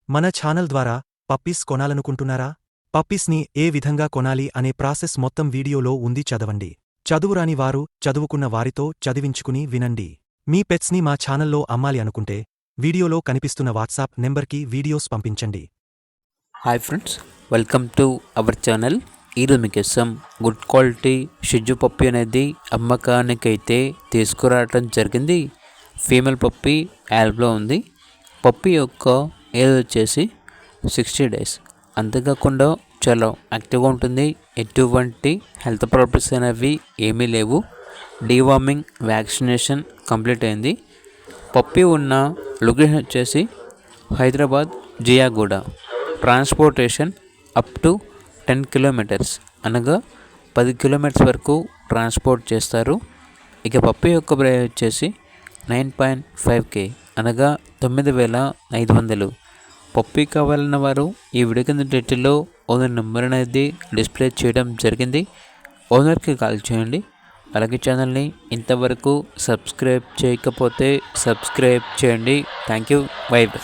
మన ఛానల్ ద్వారా పప్పీస్ కొనాలనుకుంటున్నారా? పప్పీస్ని ఏ విధంగా కొనాలి అనే ప్రాసెస్ మొత్తం వీడియోలో ఉంది, చదవండి. చదువురాని వారు చదువుకున్న వారితో చదివించుకుని వినండి. మీ పెట్స్ని మా ఛానల్లో అమ్మాలి అనుకుంటే వీడియోలో కనిపిస్తున్న వాట్సాప్ నెంబర్కి వీడియోస్ పంపించండి. Hi friends, welcome to our channel. ఈరోజు మీకోసం గుడ్ క్వాలిటీ షిజు పప్పీ అనేది అమ్మకానికైతే తీసుకురావడం జరిగింది. ఫీమేల్ పప్పీ యాల్బ్లో ఉంది. పప్పీ యొక్క ఏజ్ వచ్చేసి 60 days. అంతేకాకుండా చాలా యాక్టివ్గా ఉంటుంది. ఎటువంటి హెల్త్ ప్రాబ్లమ్స్ అనేవి ఏమీ లేవు. డీవార్మింగ్ వ్యాక్సినేషన్ కంప్లీట్ అయింది. పప్పీ ఉన్న లొకేషన్ వచ్చేసి Hyderabad Jiyaguda. Transportation up to 10 kilometers, అనగా 10 kilometers వరకు ట్రాన్స్పోర్ట్ చేస్తారు. ఇక పప్పీ యొక్క ప్రైస్ వచ్చేసి 9.5K, అనగా 9,500. పప్పీ కావాలన్న వారు ఈ వీడియో కింద టైటిల్లో ఓనర్ నెంబర్ అనేది డిస్ప్లే చేయడం జరిగింది. ఓనర్కి కాల్ చేయండి. అలాగే ఛానల్ని ఇంతవరకు సబ్స్క్రైబ్ చేయకపోతే సబ్స్క్రైబ్ చేయండి. Thank you. By by.